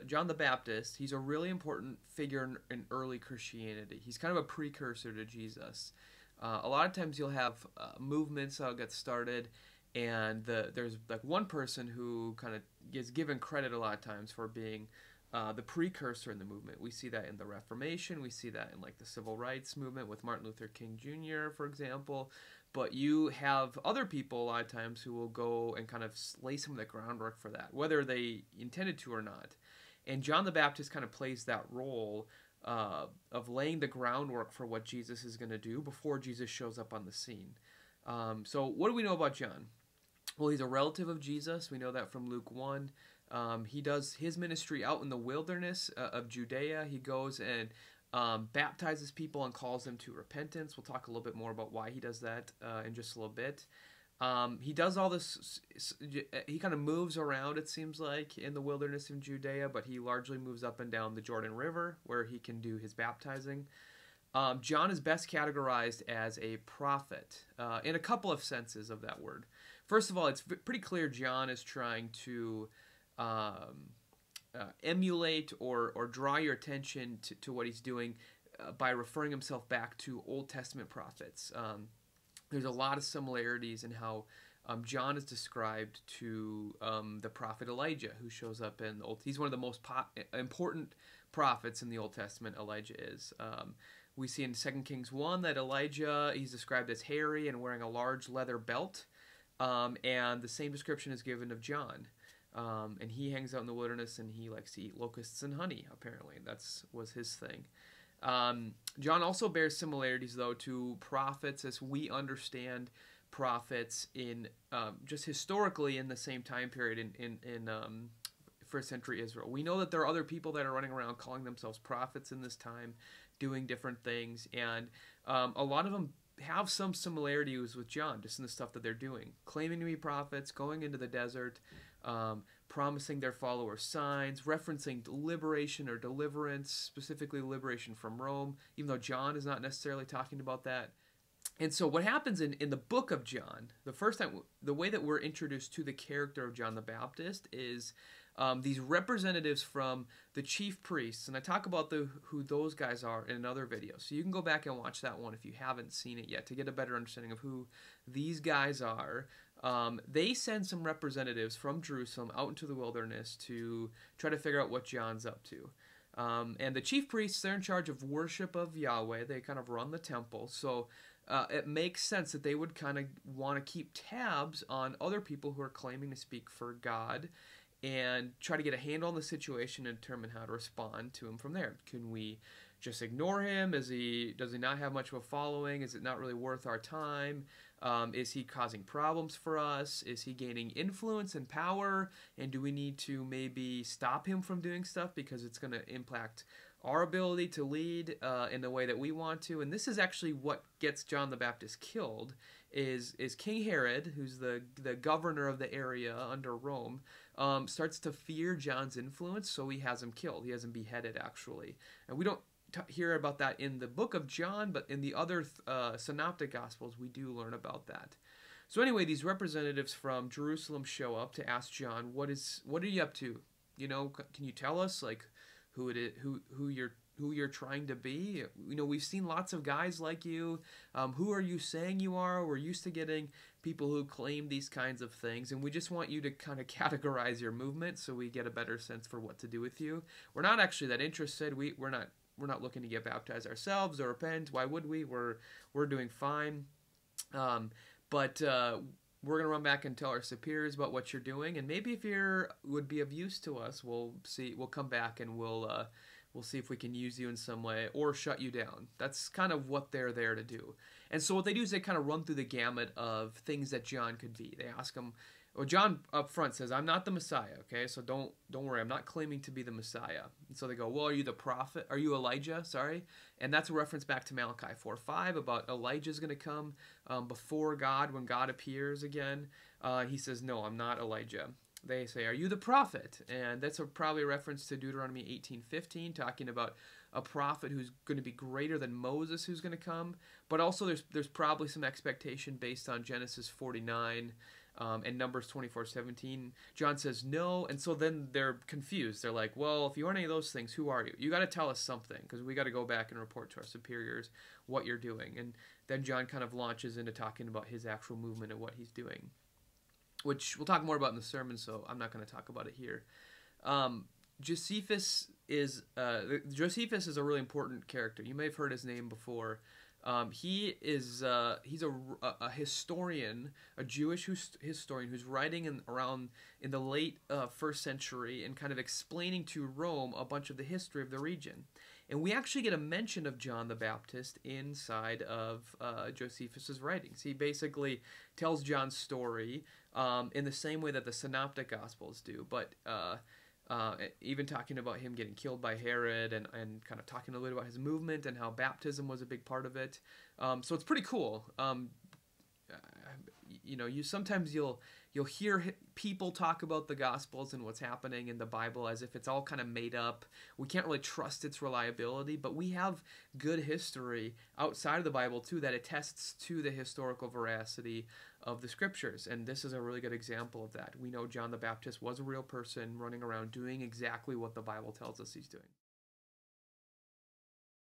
John the Baptist. He's a really important figure in early Christianity. He's kind of a precursor to Jesus. A lot of times you'll have movements that'll get started, and there's like one person who kind of is given credit a lot of times for being the precursor in the movement. We see that in the Reformation. We see that in like the Civil Rights movement with Martin Luther King Jr., for example. But you have other people a lot of times who will go and kind of lay some of the groundwork for that, whether they intended to or not. And John the Baptist kind of plays that role of laying the groundwork for what Jesus is going to do before Jesus shows up on the scene. So what do we know about John? Well, he's a relative of Jesus. We know that from Luke 1. He does his ministry out in the wilderness of Judea. He goes and baptizes people and calls them to repentance. We'll talk a little bit more about why he does that in just a little bit. He does all this, he kind of moves around, it seems like, in the wilderness of Judea, but he largely moves up and down the Jordan River where he can do his baptizing. John is best categorized as a prophet in a couple of senses of that word. First of all, it's pretty clear John is trying to emulate or draw your attention to what he's doing by referring himself back to Old Testament prophets. There's a lot of similarities in how John is described to the prophet Elijah, who shows up in the Old. He's one of the most important prophets in the Old Testament. Elijah is. We see in 2 Kings 1 that Elijah, he's described as hairy and wearing a large leather belt, and the same description is given of John. And he hangs out in the wilderness and he likes to eat locusts and honey, apparently. Was his thing. John also bears similarities, though, to prophets as we understand prophets in just historically in the same time period in first century Israel. We know that there are other people that are running around calling themselves prophets in this time, doing different things, and a lot of them have some similarities with John, just in the stuff that they're doing, claiming to be prophets, going into the desert, promising their followers signs, referencing liberation or deliverance, specifically liberation from Rome, even though John is not necessarily talking about that. And so what happens in the book of John, the first time, the way that we're introduced to the character of John the Baptist is these representatives from the chief priests, and I talk about who those guys are in another video, so you can go back and watch that one if you haven't seen it yet to get a better understanding of who these guys are. They send some representatives from Jerusalem out into the wilderness to try to figure out what John's up to. And the chief priests, they're in charge of worship of Yahweh. They kind of run the temple, so it makes sense that they would kind of want to keep tabs on other people who are claiming to speak for God and try to get a handle on the situation and determine how to respond to him from there. Can we just ignore him? Does he not have much of a following? Is it not really worth our time? Is he causing problems for us? Is he gaining influence and power? And do we need to maybe stop him from doing stuff because it's going to impact our ability to lead in the way that we want to? And this is actually what gets John the Baptist killed, is King Herod, who's the governor of the area under Rome, starts to fear John's influence, so he has him killed. He has him beheaded, actually. And we don't hear about that in the book of John, but in the other synoptic gospels we do learn about that. So anyway, these representatives from Jerusalem show up to ask John, what are you up to? You know, can you tell us like who it is, who you're trying to be? You know, we've seen lots of guys like you. Who are you saying you are? We're used to getting people who claim these kinds of things, and we just want you to kind of categorize your movement so we get a better sense for what to do with you. We're not actually that interested. We're not looking to get baptized ourselves or repent. Why would we? We're doing fine. But we're gonna run back and tell our superiors about what you're doing, and maybe if you would be of use to us, we'll come back and we'll see if we can use you in some way or shut you down. That's kind of what they're there to do. And so what they do is they kind of run through the gamut of things that John could be. They ask him, well, John up front says, I'm not the Messiah, okay? So don't worry, I'm not claiming to be the Messiah. And so they go, well, are you the prophet? Are you Elijah? Sorry. And that's a reference back to Malachi 4:5 about Elijah's going to come before God when God appears again. He says, no, I'm not Elijah. They say, are you the prophet? And that's probably a reference to Deuteronomy 18:15, talking about a prophet who's going to be greater than Moses who's going to come. But also there's probably some expectation based on Genesis 49, And Numbers 24:17, John says no, and so then they're confused. They're like, well, if you aren't any of those things, who are you? You got to tell us something, because we got to go back and report to our superiors what you're doing. And then John kind of launches into talking about his actual movement and what he's doing, which we'll talk more about in the sermon, so I'm not going to talk about it here. Josephus is a really important character. You may have heard his name before. He's a historian, a Jewish historian who's writing around in the late first century and kind of explaining to Rome a bunch of the history of the region. And we actually get a mention of John the Baptist inside of Josephus's writings. He basically tells John's story in the same way that the Synoptic Gospels do, but even talking about him getting killed by Herod and kind of talking a little about his movement and how baptism was a big part of it. So it's pretty cool. Sometimes you'll hear people talk about the Gospels and what's happening in the Bible as if it's all kind of made up. We can't really trust its reliability, but we have good history outside of the Bible too that attests to the historical veracity of the Scriptures, and this is a really good example of that. We know John the Baptist was a real person running around doing exactly what the Bible tells us he's doing.